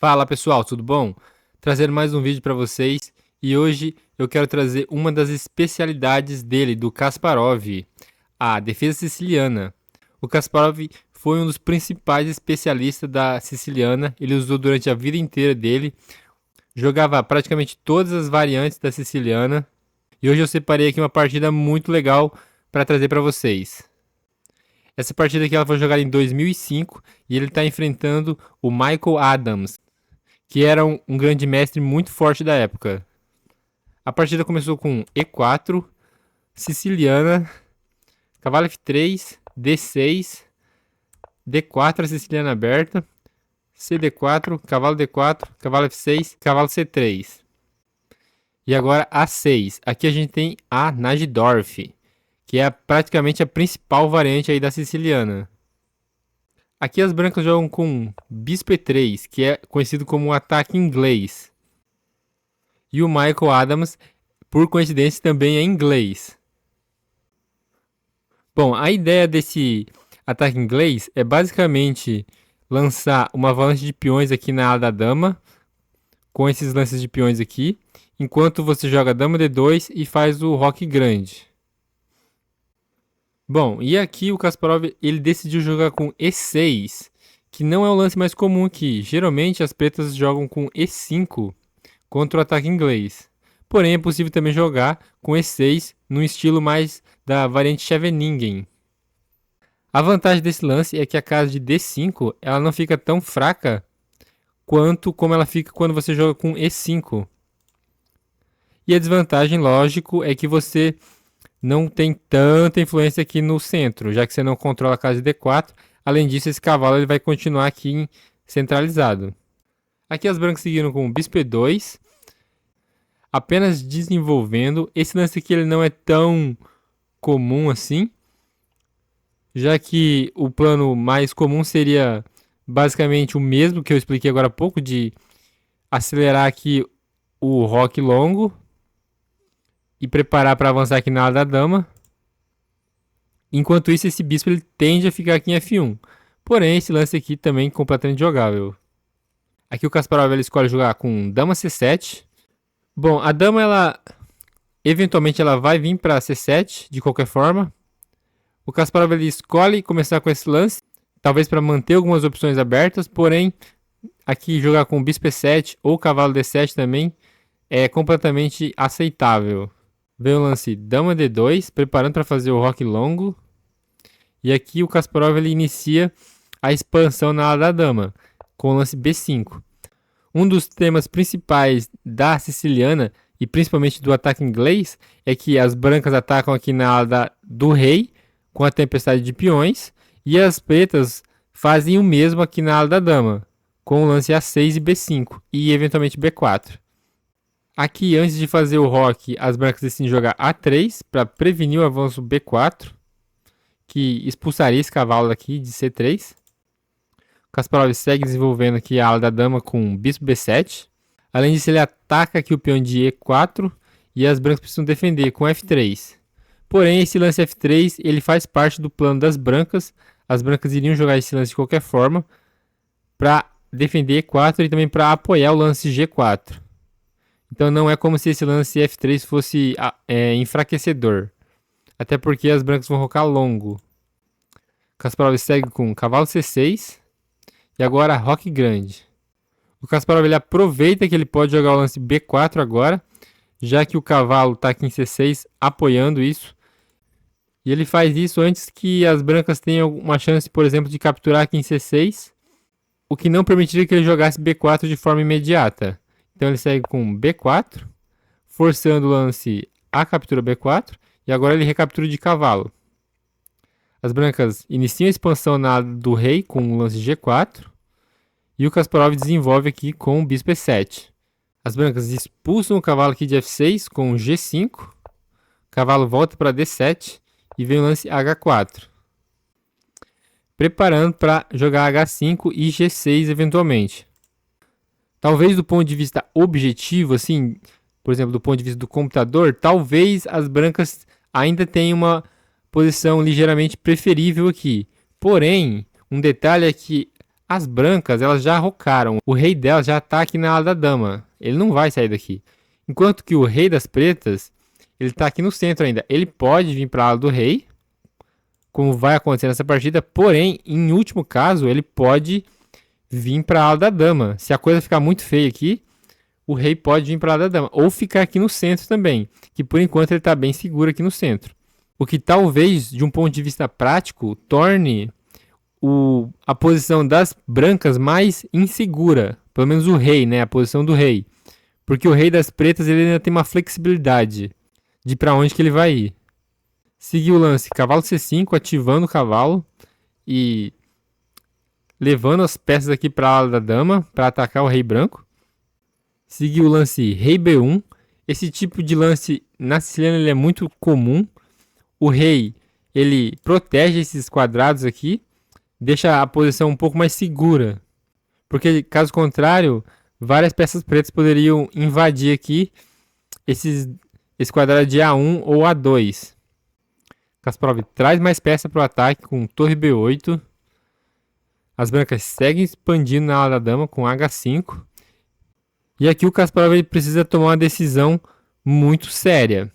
Fala pessoal, tudo bom? Trazendo mais um vídeo para vocês e hoje eu quero trazer uma das especialidades dele, do Kasparov, a defesa siciliana. O Kasparov foi um dos principais especialistas da siciliana, ele usou durante a vida inteira dele, jogava praticamente todas as variantes da siciliana e hoje eu separei aqui uma partida muito legal para trazer para vocês. Essa partida aqui ela foi jogada em 2005 e ele está enfrentando o Michael Adams, que era um grande mestre muito forte da época. A partida começou com E4, siciliana, cavalo F3, D6, D4, a siciliana aberta, CD4, cavalo D4, cavalo F6, cavalo C3. E agora A6. Aqui a gente tem a Najdorf, que é praticamente a principal variante aí da siciliana. Aqui as brancas jogam com bispo E3, que é conhecido como um ataque inglês. E o Michael Adams, por coincidência, também é inglês. Bom, a ideia desse ataque inglês é basicamente lançar uma avalanche de peões aqui na ala da dama, com esses lances de peões aqui, enquanto você joga dama D2 e faz o roque grande. Bom, e aqui o Kasparov ele decidiu jogar com E6, que não é o lance mais comum aqui. Geralmente as pretas jogam com E5 contra o ataque inglês. Porém é possível também jogar com E6 num estilo mais da variante Scheveningen. A vantagem desse lance é que a casa de D5 ela não fica tão fraca quanto como ela fica quando você joga com E5. E a desvantagem, lógico, é que você não tem tanta influência aqui no centro, já que você não controla a casa de D4. Além disso, esse cavalo ele vai continuar aqui centralizado. Aqui as brancas seguiram com o bispo E2, apenas desenvolvendo. Esse lance aqui ele não é tão comum assim, já que o plano mais comum seria basicamente o mesmo que eu expliquei agora há pouco, de acelerar aqui o roque longo e preparar para avançar aqui na ala da dama. Enquanto isso, esse bispo ele tende a ficar aqui em F1. Porém, esse lance aqui também é completamente jogável. Aqui o Kasparov ele escolhe jogar com dama C7. Bom, a dama ela eventualmente ela vai vir para C7 de qualquer forma. O Kasparov ele escolhe começar com esse lance, talvez para manter algumas opções abertas. Porém, aqui jogar com bispo E7 ou cavalo D7 também é completamente aceitável. Vem o lance dama D2, preparando para fazer o roque longo. E aqui o Kasparov ele inicia a expansão na ala da dama, com o lance B5. Um dos temas principais da siciliana, e principalmente do ataque inglês, é que as brancas atacam aqui na ala do rei, com a tempestade de peões, e as pretas fazem o mesmo aqui na ala da dama, com o lance A6 e B5, e eventualmente B4. Aqui, antes de fazer o roque, as brancas decidem jogar A3 para prevenir o avanço B4, que expulsaria esse cavalo daqui de C3. O Kasparov segue desenvolvendo aqui a ala da dama com bispo B7. Além disso, ele ataca aqui o peão de E4 e as brancas precisam defender com F3. Porém, esse lance F3 ele faz parte do plano das brancas. As brancas iriam jogar esse lance de qualquer forma para defender E4 e também para apoiar o lance G4. Então não é como se esse lance F3 fosse enfraquecedor. Até porque as brancas vão rocar longo. Kasparov segue com cavalo C6. E agora roque grande. O Kasparov ele aproveita que ele pode jogar o lance B4 agora, já que o cavalo está aqui em C6 apoiando isso. E ele faz isso antes que as brancas tenham uma chance, por exemplo, de capturar aqui em C6. O que não permitiria que ele jogasse B4 de forma imediata. Então ele segue com B4, forçando o lance a captura B4, e agora ele recaptura de cavalo. As brancas iniciam a expansão na ala do rei com o lance G4, e o Kasparov desenvolve aqui com o bispo E7. As brancas expulsam o cavalo aqui de F6 com o G5, o cavalo volta para D7 e vem o lance H4. Preparando para jogar H5 e G6 eventualmente. Talvez do ponto de vista objetivo, assim, por exemplo, do ponto de vista do computador, talvez as brancas ainda tenham uma posição ligeiramente preferível aqui. Porém, um detalhe é que As brancas, elas já rocaram. O rei delas já tá aqui na ala da dama. Ele não vai sair daqui. Enquanto que o rei das pretas, ele tá aqui no centro ainda. Ele pode vir para a ala do rei, como vai acontecer nessa partida. Porém, em último caso, ele pode vir para a ala da dama. Se a coisa ficar muito feia aqui, o rei pode vir para a ala da dama. Ou ficar aqui no centro também, que por enquanto ele está bem seguro aqui no centro. O que talvez, de um ponto de vista prático, torne a posição das brancas mais insegura. Pelo menos o rei, né? A posição do rei. Porque o rei das pretas ele ainda tem uma flexibilidade de para onde que ele vai ir. Seguir o lance cavalo C5, ativando o cavalo e levando as peças aqui para a ala da dama para atacar o rei branco. Seguir o lance rei B1. Esse tipo de lance na siciliana ele é muito comum. O rei ele protege esses quadrados aqui, deixa a posição um pouco mais segura. Porque caso contrário, várias peças pretas poderiam invadir aqui esse quadrado de A1 ou A2. Kasparov traz mais peça para o ataque com torre B8. As brancas seguem expandindo na ala da dama com H5. E aqui o Kasparov ele precisa tomar uma decisão muito séria,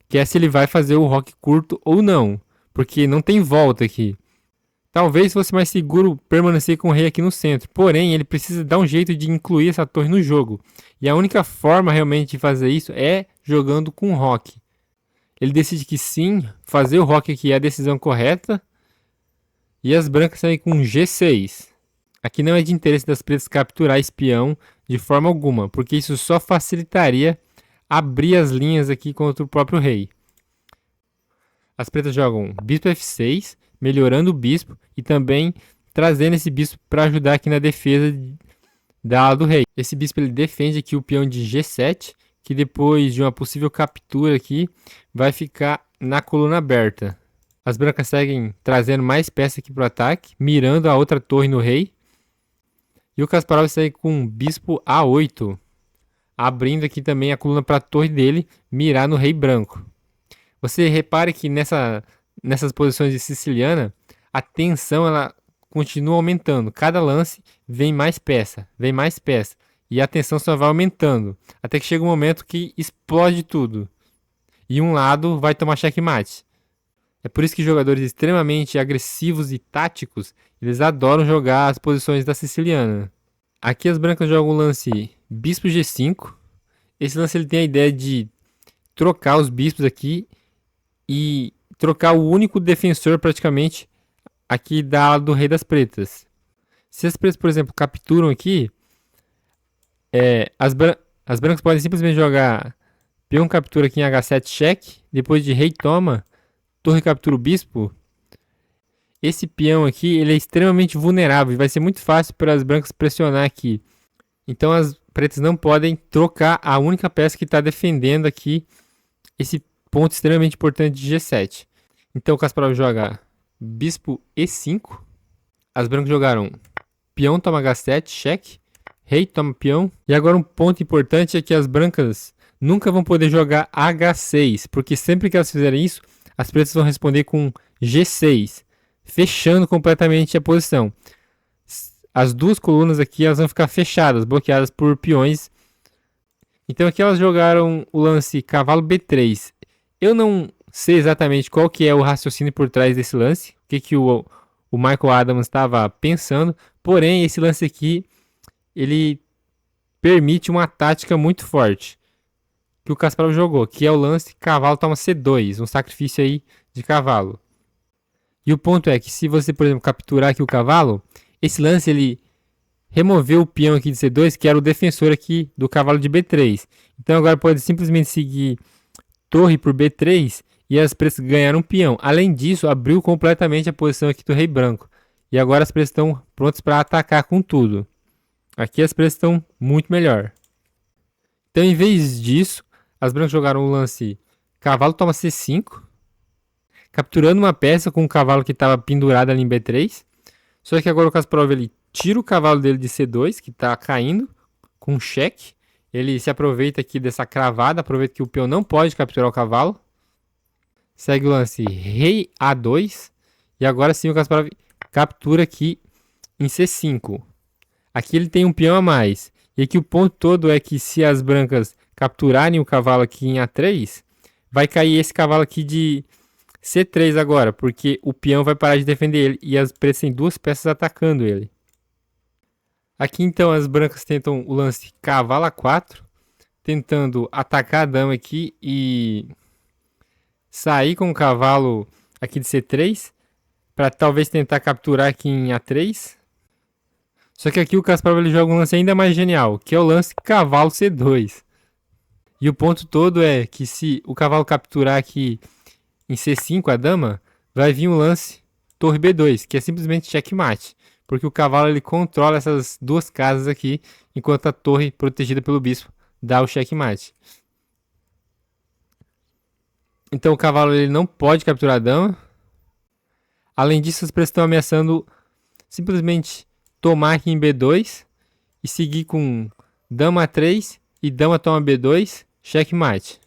que é se ele vai fazer o roque curto ou não, porque não tem volta aqui. Talvez fosse mais seguro permanecer com o rei aqui no centro, porém ele precisa dar um jeito de incluir essa torre no jogo. E a única forma realmente de fazer isso é jogando com roque. Ele decide que sim, fazer o roque aqui é a decisão correta. E as brancas saem com G6. Aqui não é de interesse das pretas capturar espião de forma alguma, porque isso só facilitaria abrir as linhas aqui contra o próprio rei. As pretas jogam bispo F6, melhorando o bispo e também trazendo esse bispo para ajudar aqui na defesa da ala do rei. Esse bispo ele defende aqui o peão de G7, que depois de uma possível captura aqui, vai ficar na coluna aberta. As brancas seguem trazendo mais peças aqui para o ataque, mirando a outra torre no rei. E o Kasparov segue com bispo A8, abrindo aqui também a coluna para a torre dele, mirar no rei branco. Você repare que nessas posições de siciliana, a tensão ela continua aumentando. Cada lance vem mais peça. E a tensão só vai aumentando. Até que chega um momento que explode tudo. E um lado vai tomar checkmate. É por isso que jogadores extremamente agressivos e táticos, eles adoram jogar as posições da siciliana. Aqui as brancas jogam o lance bispo G5. Esse lance ele tem a ideia de trocar os bispos aqui e trocar o único defensor praticamente aqui da ala do rei das pretas. Se as pretas, por exemplo, capturam aqui, as brancas podem simplesmente jogar peão captura aqui em H7 cheque, depois de rei toma, torre captura o bispo. Esse peão aqui ele é extremamente vulnerável e vai ser muito fácil para as brancas pressionar aqui. Então as pretas não podem trocar a única peça que está defendendo aqui esse ponto extremamente importante de G7. Então o Kasparov joga bispo E5. As brancas jogaram peão toma H7, cheque. Rei toma peão. E agora um ponto importante é que as brancas nunca vão poder jogar H6. Porque sempre que elas fizerem isso, as pretas vão responder com G6. Fechando completamente a posição. As duas colunas aqui elas vão ficar fechadas, bloqueadas por peões. Então aqui elas jogaram o lance cavalo B3. Eu não sei exatamente qual que é o raciocínio por trás desse lance. O que o Michael Adams estava pensando. Porém, esse lance aqui, ele permite uma tática muito forte. Que o Kasparov jogou. Que é o lance cavalo toma C2. Um sacrifício aí de cavalo. E o ponto é que se você, por exemplo, capturar aqui o cavalo, esse lance ele removeu o peão aqui de C2, que era o defensor aqui do cavalo de B3. Então agora pode simplesmente seguir torre por B3 e as pretas ganharam um peão. Além disso, abriu completamente a posição aqui do rei branco. E agora as pretas estão prontas para atacar com tudo. Aqui as pretas estão muito melhor. Então em vez disso, as brancas jogaram o lance cavalo toma C5. Capturando uma peça com o cavalo que estava pendurado ali em B3. Só que agora o Kasparov ele tira o cavalo dele de C2, que está caindo, com cheque. Ele se aproveita aqui dessa cravada, aproveita que o peão não pode capturar o cavalo. Segue o lance rei A2. E agora sim o Kasparov captura aqui em C5. Aqui ele tem um peão a mais. E aqui o ponto todo é que se as brancas capturarem o cavalo aqui em A3, vai cair esse cavalo aqui de C3 agora, porque o peão vai parar de defender ele e as pretas têm duas peças atacando ele. Aqui então as brancas tentam o lance cavalo A4, tentando atacar a dama aqui e sair com o cavalo aqui de C3, para talvez tentar capturar aqui em A3. Só que aqui o Kasparov ele joga um lance ainda mais genial, que é o lance cavalo C2. E o ponto todo é que se o cavalo capturar aqui em C5 a dama, vai vir um lance torre B2, que é simplesmente checkmate. Porque o cavalo ele controla essas duas casas aqui, enquanto a torre protegida pelo bispo dá o checkmate. Então o cavalo ele não pode capturar a dama. Além disso, as pretas estão ameaçando simplesmente tomar aqui em B2 e seguir com dama A3 e dama toma B2, checkmate.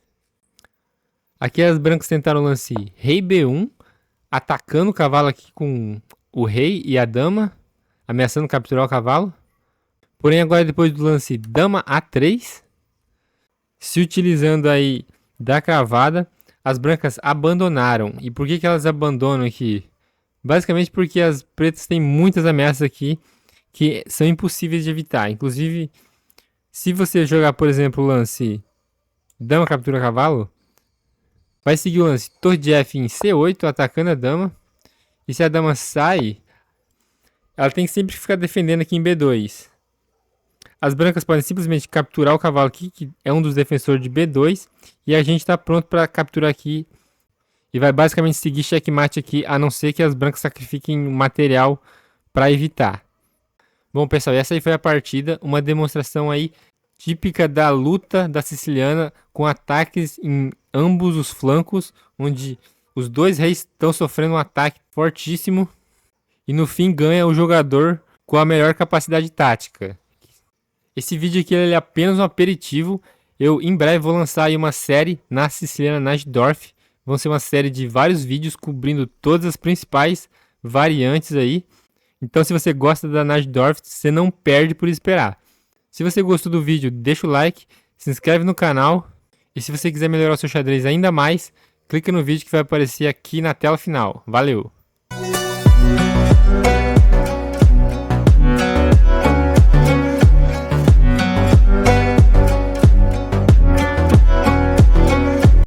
Aqui as brancas tentaram o lance rei B1, atacando o cavalo aqui com o rei e a dama, ameaçando capturar o cavalo. Porém agora depois do lance dama A3, se utilizando aí da cravada, as brancas abandonaram. E por que elas abandonam aqui? Basicamente porque as pretas têm muitas ameaças aqui que são impossíveis de evitar. Inclusive, se você jogar, por exemplo, o lance dama captura cavalo, vai seguir o lance torre de F em C8, atacando a dama. E se a dama sai, ela tem que sempre ficar defendendo aqui em B2. As brancas podem simplesmente capturar o cavalo aqui, que é um dos defensores de B2. E a gente está pronto para capturar aqui. E vai basicamente seguir checkmate aqui, a não ser que as brancas sacrifiquem material para evitar. Bom, pessoal, essa aí foi a partida. Uma demonstração aí típica da luta da siciliana, com ataques em ambos os flancos, onde os dois reis estão sofrendo um ataque fortíssimo. E no fim ganha o jogador com a melhor capacidade tática. Esse vídeo aqui ele é apenas um aperitivo. Eu em breve vou lançar aí uma série na siciliana Najdorf. Vão ser uma série de vários vídeos cobrindo todas as principais variantes aí. Então se você gosta da Najdorf, você não perde por esperar. Se você gostou do vídeo, deixa o like, se inscreve no canal. E se você quiser melhorar o seu xadrez ainda mais, clica no vídeo que vai aparecer aqui na tela final. Valeu!